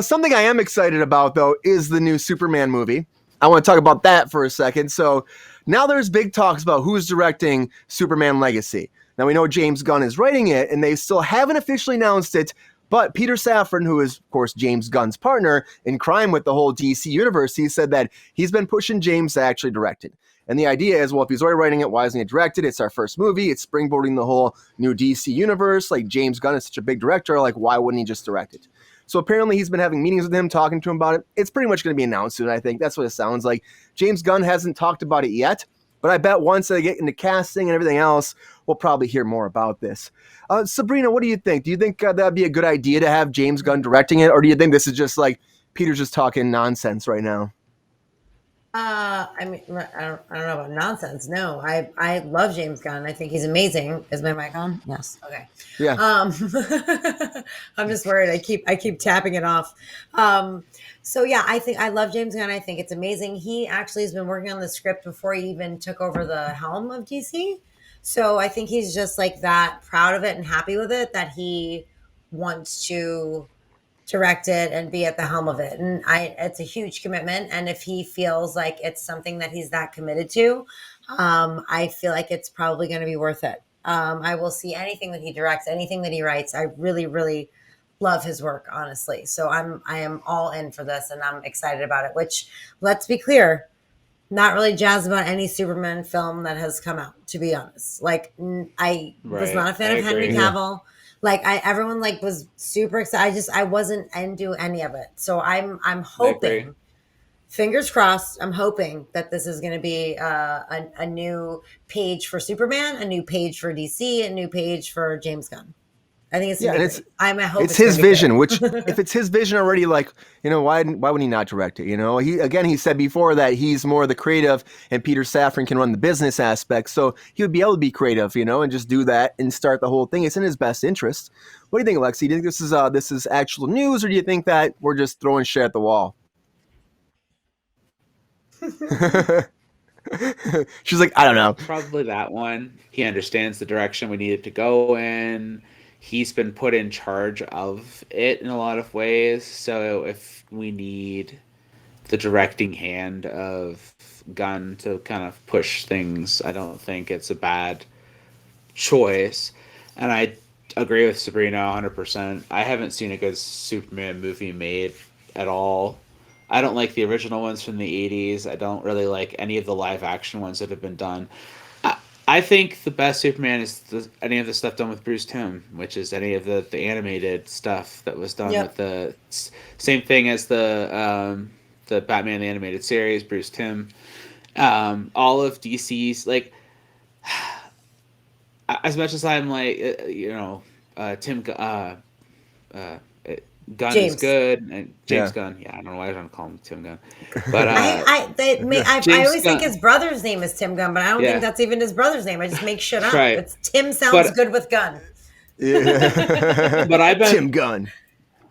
Something I am excited about, though, is the new Superman movie. I want to talk about that for a second. So now there's big talks about who's directing Superman Legacy. Now we know James Gunn is writing it, and they still haven't officially announced it. But Peter Safran, who is, of course, James Gunn's partner in crime with the whole DC universe, he said that he's been pushing James to actually direct it. And the idea is, well, if he's already writing it, why isn't he directed? It's our first movie. It's springboarding the whole new DC universe. Like, James Gunn is such a big director. Like, why wouldn't he just direct it? So apparently he's been having meetings with him, talking to him about it. It's pretty much going to be announced soon, I think. That's what it sounds like. James Gunn hasn't talked about it yet, but I bet once they get into casting and everything else, we'll probably hear more about this. Sabrina, what do you think? Do you think that'd be a good idea to have James Gunn directing it, or do you think this is just like Peter's just talking nonsense right now? I mean, I don't know about nonsense. No, I love James Gunn. I think he's amazing. Is my mic on? Yes. Okay. Yeah. I'm just worried. I keep tapping it off. So yeah, I think I love James Gunn. I think it's amazing. He actually has been working on the script before he even took over the helm of DC. So I think he's just like that proud of it and happy with it that he wants to direct it and be at the helm of it. And it's a huge commitment. And if he feels like it's something that he's that committed to, I feel like it's probably going to be worth it. I will see anything that he directs, anything that he writes. I really, really love his work, honestly. So I am all in for this and I'm excited about it, which, let's be clear, not really jazzed about any Superman film that has come out, to be honest. Like, I was not a fan of Henry Cavill. Like, everyone like was super excited. I wasn't into any of it. So I'm hoping, fingers crossed, I'm hoping that this is going to be a new page for Superman, a new page for DC, a new page for James Gunn. I think it's I hope it's his vision. Which, if it's his vision already, like, why would he not direct it? He said before that he's more the creative, and Peter Safran can run the business aspect. So he would be able to be creative, and just do that and start the whole thing. It's in his best interest. What do you think, Lexi? Do you think this is actual news, or do you think that we're just throwing shit at the wall? She's like, I don't know. Probably that one. He understands the direction we need it to go in. He's been put in charge of it in a lot of ways. So if we need the directing hand of Gunn to kind of push things, I don't think it's a bad choice. And I agree with Sabrina 100%. I haven't seen a good Superman movie made at all. I don't like the original ones from the 80s. I don't really like any of the live action ones that have been done. I think the best Superman is any of the stuff done with Bruce Timm, which is any of the animated stuff that was done with the same thing as the Batman the Animated Series, Bruce Timm. All of DC's, like, as much as I'm like, Gunn James. is good, and James Gunn. Yeah, I don't know why I don't call him Tim Gunn, but I always think his brother's name is Tim Gunn, but I don't think that's even his brother's name. I just make shit up. Right. It's Tim sounds good with Gunn. Yeah. But I've been Tim Gunn.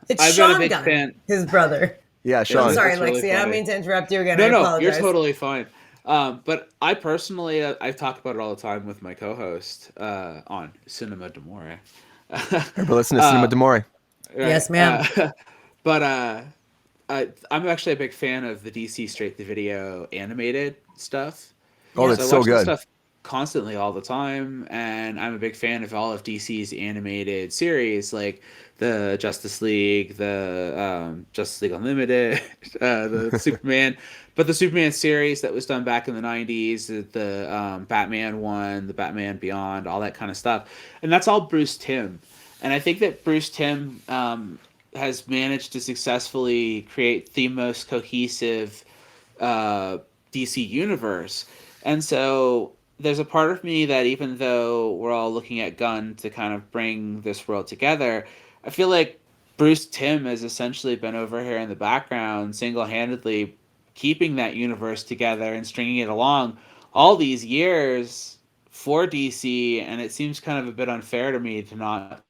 It's Sean Gunn, fan. His brother. Yeah, Sean. I'm sorry, Lexi. Really, I don't mean to interrupt you again. No, I apologize. You're totally fine. But I personally, I've talked about it all the time with my co-host on Cinema D'Amore. Everybody listen to Cinema D'Amore. Right? Yes, ma'am. But I'm actually a big fan of the DC straight-to-video animated stuff. Oh, that's so good. Stuff constantly all the time, and I'm a big fan of all of DC's animated series, like the Justice League, the Justice League Unlimited, the Superman. But the Superman series that was done back in the 90s, the Batman one, the Batman Beyond, all that kind of stuff. And that's all Bruce Timm. And I think that Bruce Timm has managed to successfully create the most cohesive DC universe. And so there's a part of me that, even though we're all looking at Gunn to kind of bring this world together, I feel like Bruce Timm has essentially been over here in the background, single-handedly keeping that universe together and stringing it along all these years for DC. And it seems kind of a bit unfair to me to not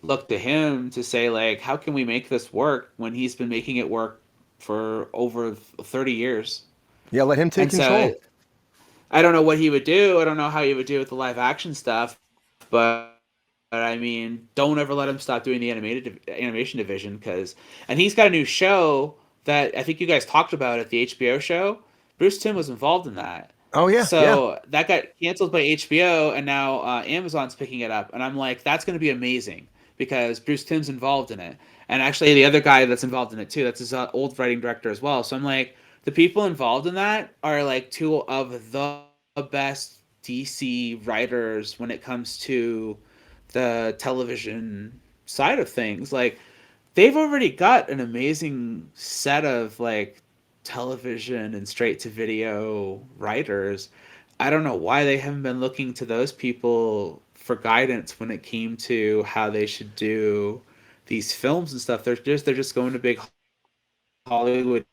look to him to say, like, how can we make this work when he's been making it work for over 30 years? Yeah, let him take control. I don't know what he would do. I don't know how he would do with the live action stuff, but I mean, don't ever let him stop doing the animation division and he's got a new show that I think you guys talked about at the HBO show. Bruce Timm was involved in that. Oh yeah, yeah. So that got canceled by HBO, and now Amazon's picking it up. And I'm like, that's going to be amazing because Bruce Timm's involved in it. And actually, the other guy that's involved in it too, that's his old writing director as well. So I'm like, the people involved in that are like two of the best DC writers when it comes to the television side of things. Like, they've already got an amazing set of like television and straight to video writers. I don't know why they haven't been looking to those people for guidance when it came to how they should do these films and stuff. They're just going to big Hollywood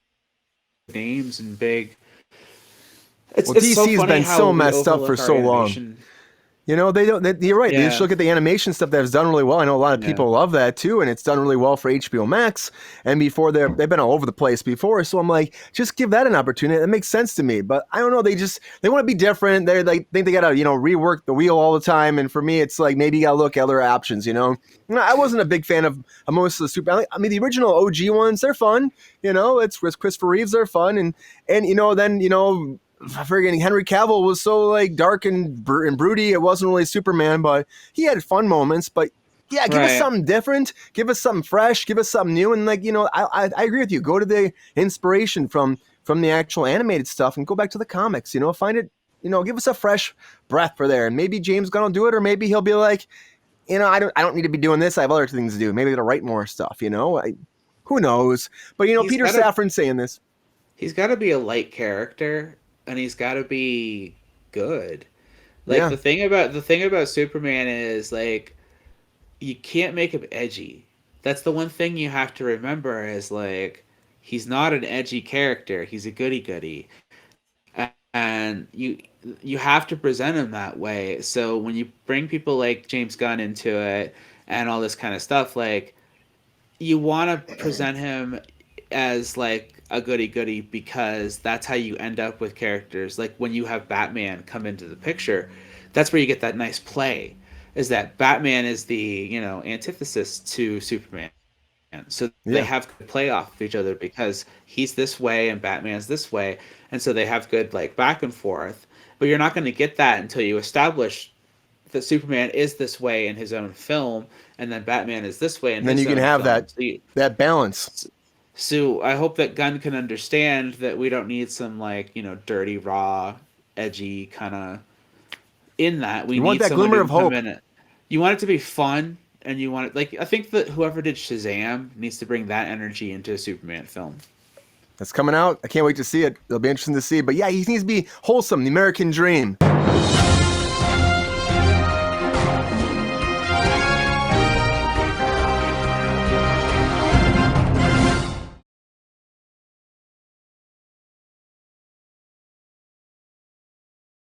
names and big. Well, DC's been so messed up for so long. You know, they don't. You're right. They just look at the animation stuff that's done really well. I know a lot of people love that too, and it's done really well for HBO Max. And before they've been all over the place before. So I'm like, just give that an opportunity. That makes sense to me. But I don't know. They want to be different. They like think they gotta rework the wheel all the time. And for me, it's like maybe you gotta look at other options. I wasn't a big fan of most of the super. I mean, the original OG ones, they're fun. It's Christopher Reeves, they're fun, and then. Friggin' Henry Cavill was so like dark and broody. It wasn't really Superman, but he had fun moments. But yeah, give us something different, give us something fresh, give us something new. And I agree with you. Go to the inspiration from the actual animated stuff and go back to the comics. Find it. Give us a fresh breath for there. And maybe James Gunn will do it, or maybe he'll be like, I don't need to be doing this. I have other things to do. Maybe they'll write more stuff. Who knows? But Peter Safran's saying this. He's got to be a light character. And he's got to be good. Like the thing about Superman is like you can't make him edgy. That's the one thing you have to remember is like he's not an edgy character. He's a goody goody, and you have to present him that way. So when you bring people like James Gunn into it and all this kind of stuff, like you want to present him as like a goody because that's how you end up with characters. Like when you have Batman come into the picture, that's where you get that nice play, is that Batman is the antithesis to Superman, so they have good play off of each other because he's this way and Batman's this way, and so they have good like back and forth. But you're not going to get that until you establish that Superman is this way in his own film, and then Batman is this way in his own film. Then you can have that balance. So I hope that Gunn can understand that we don't need some like dirty, raw, edgy kind of in that. We want need that glimmer of hope. You want it to be fun, and you want it like I think that whoever did Shazam needs to bring that energy into a Superman film. That's coming out. I can't wait to see it. It'll be interesting to see. But yeah, he needs to be wholesome. The American dream.